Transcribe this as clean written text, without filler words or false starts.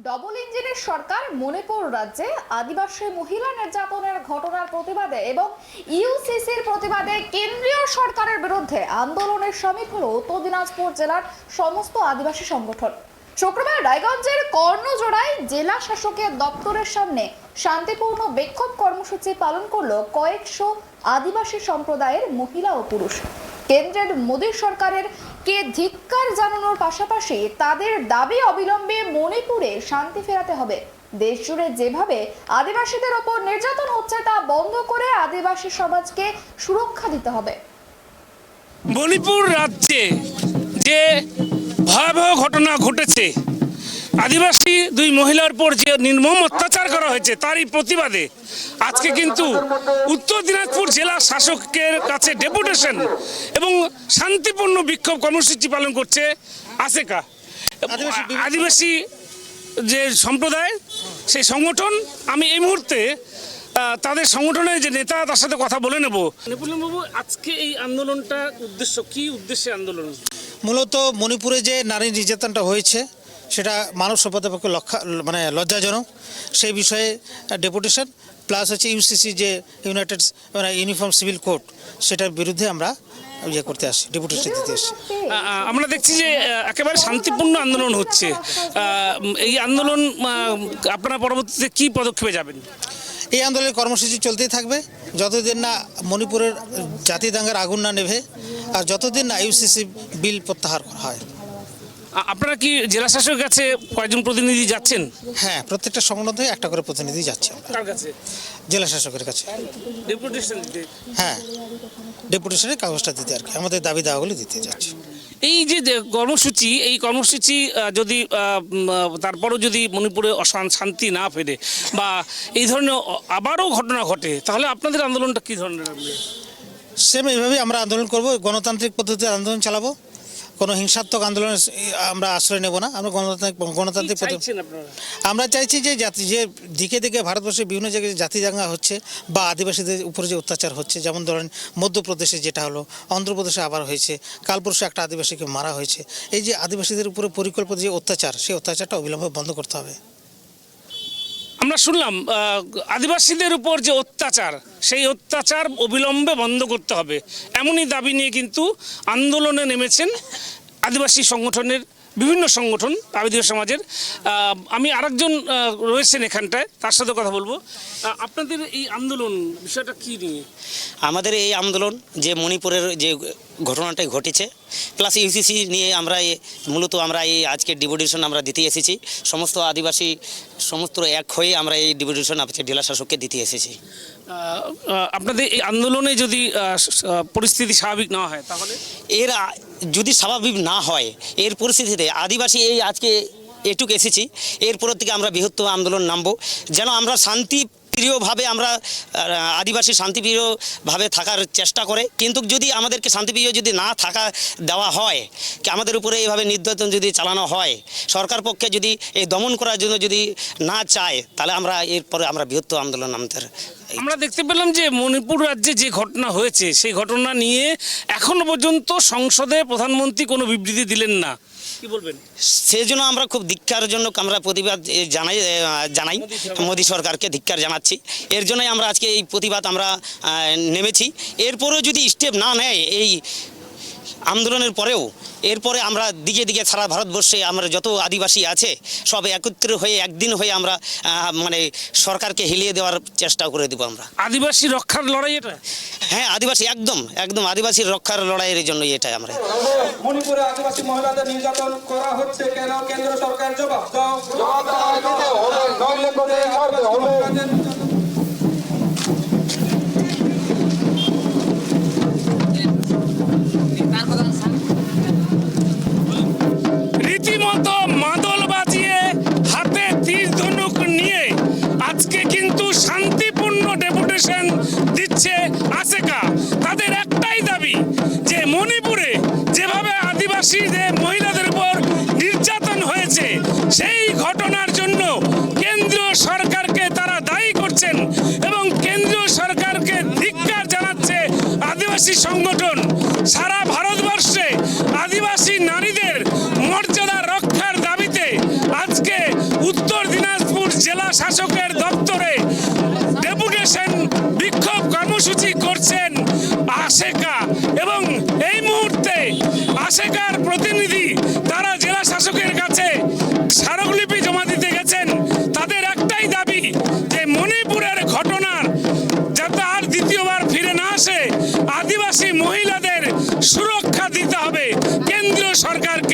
Double ইঞ্জিনের সরকার মণিপুর রাজ্যে আদিবাসী মহিলা নির্যাতনের ঘটনার প্রতিবাদে এবং ইউসিসির প্রতিবাদে কেন্দ্রীয় সরকারের বিরুদ্ধে আন্দোলনের শামিল হলো উত্তর দিনাজপুর জেলার সমস্ত আদিবাসী সংগঠন। শুক্রবার রায়গঞ্জের কর্ণজোড়ায় জেলা শাসকের দপ্তরের সামনে শান্তিপূর্ণ বিক্ষোভ কর্মসূচি পালন করলো কয়েকশো আদিবাসী সম্প্রদায়ের মহিলা ও পুরুষ। কেন্দ্রের মোদী সরকারের কে ধিক্কার জানানোর পাশাপাশি তাদের দাবি অবিলম্বে মণিপুরে শান্তি ফেরাতে হবে। দেশ জুড়ে যেভাবে আদিবাসীদের ওপর নির্যাতন হচ্ছে তা বন্ধ করে আদিবাসী সমাজকে সুরক্ষা দিতে হবে। মণিপুর রাজ্যে যে ভয়াবহ ঘটনা ঘটেছে, আদিবাসী দুই মহিলার উপর যে নির্মম অত্যাচার করা হয়েছে তারই প্রতিবাদে আজকে কিন্তু উত্তর দিনাজপুর জেলা শাসকের কাছে ডেপুটেশন এবং শান্তিপূর্ণ বিক্ষোভ কর্মসূচি পালন করছে আশেকা আদিবাসী যে সম্প্রদায়, সেই সংগঠন। আমি এই মুহূর্তে তাদের সংগঠনের যে নেতা তার সাথে কথা বলে নেব। নেপুলিয়ানবাবু, আজকে এই আন্দোলনটা উদ্দেশ্য কি? উদ্দেশ্যে আন্দোলন মূলত মণিপুরে যে নারী নির্যাতনটা হয়েছে সেটা মানব সভ্যতার পক্ষে লজ্জাজনক। সেই বিষয়ে ডেপুটেশন প্লাস হচ্ছে ইউসিসি যে ইউনাইটেড ইউনিফর্ম সিভিল কোড, সেটার বিরুদ্ধে আমরা ইয়ে করতে আসি, ডেপুটেশন দিতে আসি। আমরা দেখছি যে একেবারে শান্তিপূর্ণ আন্দোলন হচ্ছে। এই আন্দোলন আপনারা পরবর্তীতে কি পদক্ষেপে যাবেন? এই আন্দোলনের কর্মসূচি চলতেই থাকবে যতদিন না মণিপুরের জাতি দাঙ্গার আগুন না নেভে, আর যতদিন না ইউসিসি বিল প্রত্যাহার করা হয়। আপনারা কি জেলা শাসকের কাছে কয়েকজন প্রতিনিধি যাচ্ছেন? হ্যাঁ, প্রত্যেকটা সংগঠনে একটা করে প্রতিনিধি যাচ্ছে। কার কাছে? জেলা শাসকের কাছে। ডেপুটেশন দিতে? হ্যাঁ, ডেপুটেশনের কাগজটা দিতে আর কি, আমাদের দাবি দাওয়াগুলি দিতে যাচ্ছে। এই যে কর্মসূচি, এই কর্মসূচি যদি তারপরও যদি মণিপুরে শান্তি না ফেরে বা এই ধরনের আবারও ঘটনা ঘটে, তাহলে আপনাদের আন্দোলনটা কী ধরনের? সেম এইভাবেই আমরা আন্দোলন করব, গণতান্ত্রিক পদ্ধতিতে আন্দোলন চালাবো। কোনো হিংসাত্মক আন্দোলনের আমরা আশ্রয় নেব না। আমরা গণতান্ত্রিক পদ্ধতি আমরা চাইছি যে যে দিকে দিকে ভারতবর্ষের বিভিন্ন জায়গায় জাতি দাঙ্গা হচ্ছে বা আদিবাসীদের উপরে যে অত্যাচার হচ্ছে, যেমন ধরেন মধ্যপ্রদেশে যেটা হলো, অন্ধ্রপ্রদেশে আবার হয়েছে, কালপরশু একটা আদিবাসীকে মারা হয়েছে। এই যে আদিবাসীদের উপরে পরিকল্পিত যে অত্যাচার, সেই অত্যাচারটা অবিলম্বে বন্ধ করতে হবে। আমরা শুনলাম আদিবাসীদের উপর যে অত্যাচার, সেই অত্যাচার অবিলম্বে বন্ধ করতে হবে, এমনই দাবি নিয়ে কিন্তু আন্দোলনে নেমেছেন আদিবাসী সংগঠনের বিভিন্ন সংগঠন, আদিবাসী সমাজের। আমি আরেকজন রয়েছেন এখানটায়, তার সাথে কথা বলবো। আপনাদের এই আন্দোলন বিষয়টা কী নিয়ে? আমাদের এই আন্দোলন যে মণিপুরের যে ঘটনাটাই ঘটেছে, প্লাস ইউসিসি নিয়ে আমরা মূলত এই আজকে ডেপুটেশন আমরা দিতে এসেছি। সমস্ত আদিবাসী সমস্ত এক হয়ে আমরা এই ডেপুটেশন জেলা শাসককে দিতে এসেছি। আপনাদের এই আন্দোলনে যদি পরিস্থিতি স্বাভাবিক না হয়, তাহলে যদি স্বাভাবিক না হয় এর পরিস্থিতিতে আদিবাসী এই আজকে এটুকু এসেছি, এরপর থেকে আমরা বৃহত্তর আন্দোলন নামবো, যেন আমরা শান্তিপ্রিয়ভাবে আমরা আদিবাসী শান্তিপ্রিয়ভাবে থাকার চেষ্টা করে। কিন্তু যদি আমাদেরকে শান্তিপ্রিয় যদি না থাকা দেওয়া হয়, কি আমাদের উপরে এইভাবে নির্যাতন যদি চালানো হয়, সরকার পক্ষে যদি এই দমন করার জন্য যদি না চায়, তাহলে আমরা এরপরে আমরা বৃহত্তর আন্দোলন নামতে। আমরা দেখতে পেলাম যে মণিপুর রাজ্যে যে ঘটনা হয়েছে, সেই ঘটনা নিয়ে এখনো পর্যন্ত সংসদে প্রধানমন্ত্রী কোনো বিবৃতি দিলেন না। কি বলবেন? সেই জন্য আমরা খুব ধিক্কার জন্য আমরা প্রতিবাদ জানাই মোদী সরকারকে ধিক্কার জানাচ্ছি। এর জন্যই আমরা আজকে এই প্রতিবাদ আমরা নেমেছি। এরপরেও যদি স্টেপ না নেয় এই আন্দোলনের পরেও, এরপরে আমরা দিকে দিকে সারা ভারতবর্ষে আমরা যত আদিবাসী আছে সব একত্রিত হয়ে একদিন হয়ে আমরা সরকারকে হিলিয়ে দেওয়ার চেষ্টা করে দেবো আমরা। আদিবাসী রক্ষার লড়াই এটা? হ্যাঁ, আদিবাসী একদম আদিবাসীর রক্ষার লড়াইয়ের জন্য এটাই আমরা। মণিপুরে আদিবাসী মহিলাদের নির্যাতন করা হচ্ছে কেন? কেন্দ্র সরকার জবাব দাও। রীতিমতো মাদল বাজিয়ে হাতে তীর ধনুক নিয়ে আজকে কিন্তু শান্তিপূর্ণ ডেপুটেশন দিচ্ছে আশেকা। তাদের একটাই দাবি যে মণিপুরে যেভাবে আদিবাসীদের মহিলাদের উপর নির্যাতন হয়েছে, সেই ঘটনার জন্য কেন্দ্রীয় সরকারকে তারা দায়ী করছেন এবং কেন্দ্রীয় সরকারকে ধিক্কার জানাচ্ছে আদিবাসী সংগঠন। সারা ভারতবর্ষে আদিবাসী নারীদের মর্যাদা রক্ষার দাবিতে আজকে উত্তর দিনাজপুর জেলা শাসকের দপ্তরে ডেপুটেশন বিক্ষোভ কর্মসূচি করছেন আশেকা, এবং এই মুহূর্তে আশেকার প্রতিনিধি তারা জেলা শাসকের কাছে স্মারকলিপি জমা দিতে গেছেন। তাদের একটাই দাবি যে মণিপুরের ঘটনার যাতে আর দ্বিতীয়বার ফিরে না আসে, আদিবাসী মহিলাদের সুরক্ষা দিতে হবে কেন্দ্রীয় সরকারকে।